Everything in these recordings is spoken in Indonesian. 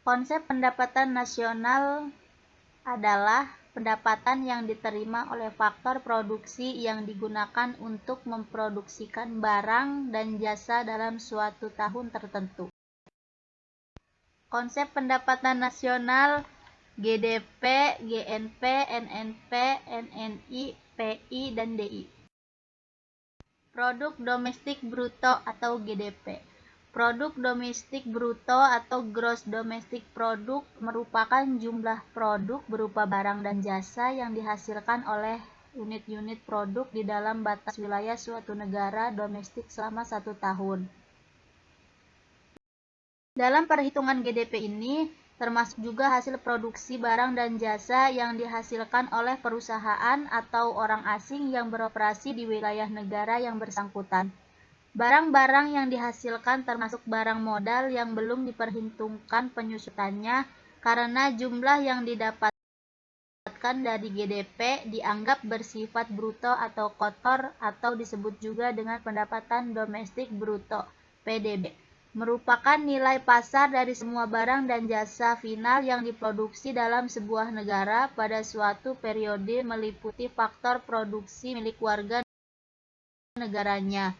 Konsep pendapatan nasional adalah pendapatan yang diterima oleh faktor produksi yang digunakan untuk memproduksikan barang dan jasa dalam suatu tahun tertentu. Konsep pendapatan nasional GDP, GNP, NNP, NNI, PI, dan DI. Produk domestik bruto atau GDP. Produk domestik bruto atau gross domestic product merupakan jumlah produk berupa barang dan jasa yang dihasilkan oleh unit-unit produk di dalam batas wilayah suatu negara domestik selama 1 tahun. Dalam perhitungan GDP ini, termasuk juga hasil produksi barang dan jasa yang dihasilkan oleh perusahaan atau orang asing yang beroperasi di wilayah negara yang bersangkutan. Barang-barang yang dihasilkan termasuk barang modal yang belum diperhitungkan penyusutannya karena jumlah yang didapatkan dari GDP dianggap bersifat bruto atau kotor atau disebut juga dengan pendapatan domestik bruto (PDB). Merupakan nilai pasar dari semua barang dan jasa final yang diproduksi dalam sebuah negara pada suatu periode meliputi faktor produksi milik warga negaranya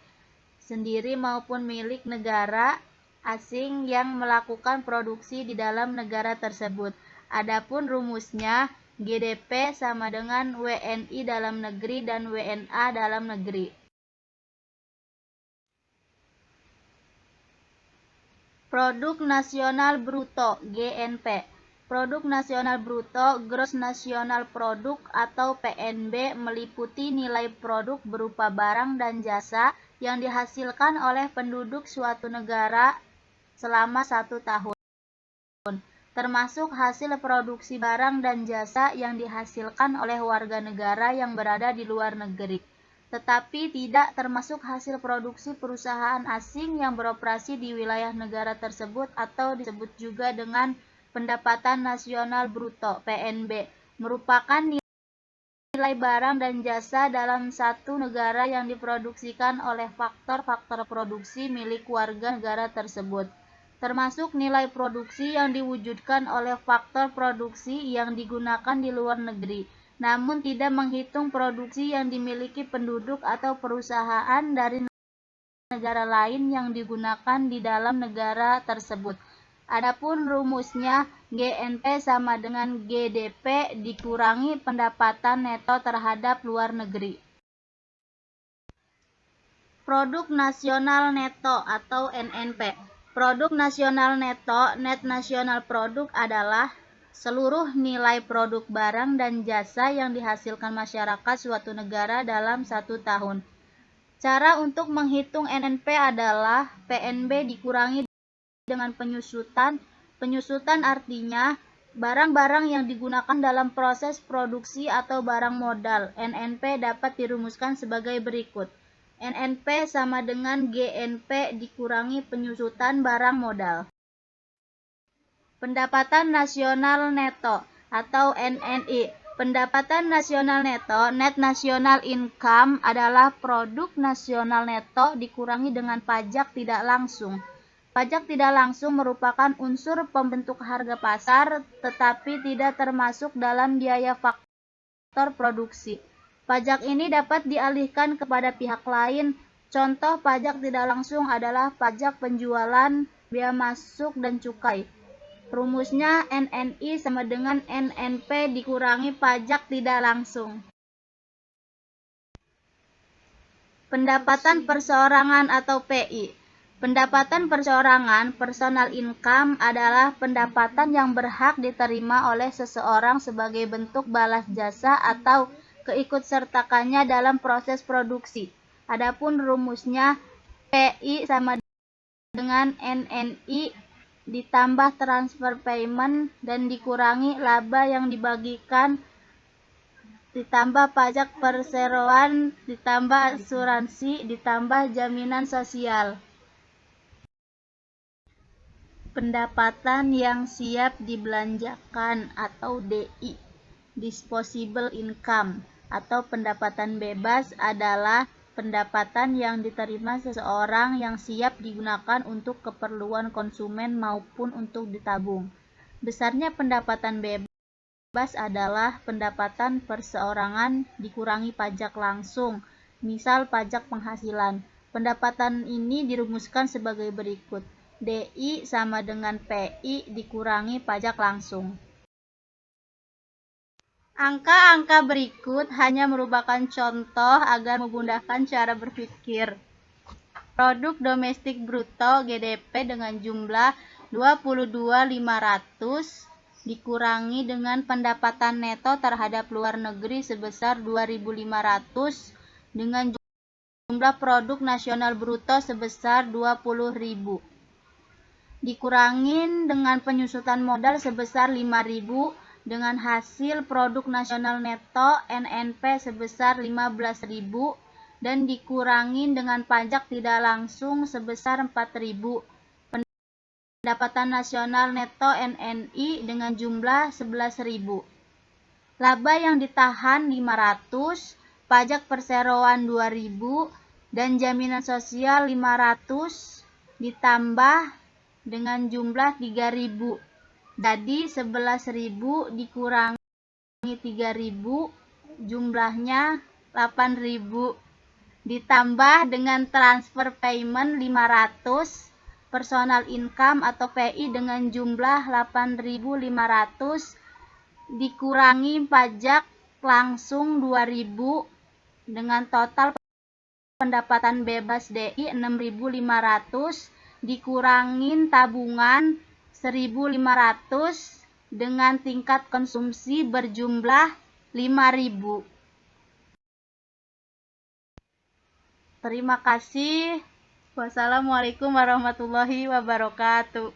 sendiri maupun milik negara asing yang melakukan produksi di dalam negara tersebut. Adapun rumusnya, GDP sama dengan WNI dalam negeri dan WNA dalam negeri. Produk Nasional Bruto (GNP). Produk Nasional Bruto (Gross National Product) atau PNB meliputi nilai produk berupa barang dan jasa yang dihasilkan oleh penduduk suatu negara selama 1 tahun, termasuk hasil produksi barang dan jasa yang dihasilkan oleh warga negara yang berada di luar negeri, tetapi tidak termasuk hasil produksi perusahaan asing yang beroperasi di wilayah negara tersebut atau disebut juga dengan pendapatan nasional bruto (PNB), merupakan nilai barang dan jasa dalam satu negara yang diproduksikan oleh faktor-faktor produksi milik warga negara tersebut, termasuk nilai produksi yang diwujudkan oleh faktor produksi yang digunakan di luar negeri, namun tidak menghitung produksi yang dimiliki penduduk atau perusahaan dari negara lain yang digunakan di dalam negara tersebut. Adapun rumusnya, GNP sama dengan GDP dikurangi pendapatan neto terhadap luar negeri. Produk Nasional Neto atau NNP. Produk Nasional Neto (Net National Product) adalah seluruh nilai produk barang dan jasa yang dihasilkan masyarakat suatu negara dalam 1 tahun. Cara untuk menghitung NNP adalah PNB dikurangi dengan penyusutan. Penyusutan artinya barang-barang yang digunakan dalam proses produksi atau barang modal. NNP dapat dirumuskan sebagai berikut. NNP sama dengan GNP dikurangi penyusutan barang modal. Pendapatan Nasional Neto atau NNI. Pendapatan nasional neto (Net National Income) adalah produk nasional neto dikurangi dengan pajak tidak langsung. Pajak tidak langsung merupakan unsur pembentuk harga pasar, tetapi tidak termasuk dalam biaya faktor produksi. Pajak ini dapat dialihkan kepada pihak lain. Contoh pajak tidak langsung adalah pajak penjualan, bea masuk, dan cukai. Rumusnya, NNI sama dengan NNP dikurangi pajak tidak langsung. Pendapatan perseorangan atau PI. Pendapatan perseorangan (personal income) adalah pendapatan yang berhak diterima oleh seseorang sebagai bentuk balas jasa atau keikutsertakannya dalam proses produksi. Adapun rumusnya, PI sama dengan NNI ditambah transfer payment dan dikurangi laba yang dibagikan ditambah pajak perseroan ditambah asuransi ditambah jaminan sosial. Pendapatan yang siap dibelanjakan atau DI. Disposable income atau pendapatan bebas adalah pendapatan yang diterima seseorang yang siap digunakan untuk keperluan konsumen maupun untuk ditabung. Besarnya pendapatan bebas adalah pendapatan perseorangan dikurangi pajak langsung, misal pajak penghasilan. Pendapatan ini dirumuskan sebagai berikut. DI sama dengan PI dikurangi pajak langsung. Angka-angka berikut hanya merupakan contoh agar memudahkan cara berpikir. Produk domestik bruto GDP dengan jumlah 22.500 dikurangi dengan pendapatan neto terhadap luar negeri sebesar 2.500 dengan jumlah produk nasional bruto sebesar 20.000. Dikurangin dengan penyusutan modal sebesar 5.000 dengan hasil produk nasional neto NNP sebesar 15.000 dan dikurangin dengan pajak tidak langsung sebesar 4.000. Pendapatan nasional neto NNI dengan jumlah 11.000. Laba yang ditahan 500, pajak perseroan 2.000 dan jaminan sosial 500 ditambah dengan jumlah 3.000. Jadi 11.000 dikurangi 3.000 jumlahnya 8.000 ditambah dengan transfer payment 500 personal income atau PI dengan jumlah 8.500 dikurangi pajak langsung 2.000 dengan total pendapatan bebas DI 6.500 dikurangin tabungan 1.500 dengan tingkat konsumsi berjumlah 5.000. Terima kasih. Wassalamualaikum warahmatullahi wabarakatuh.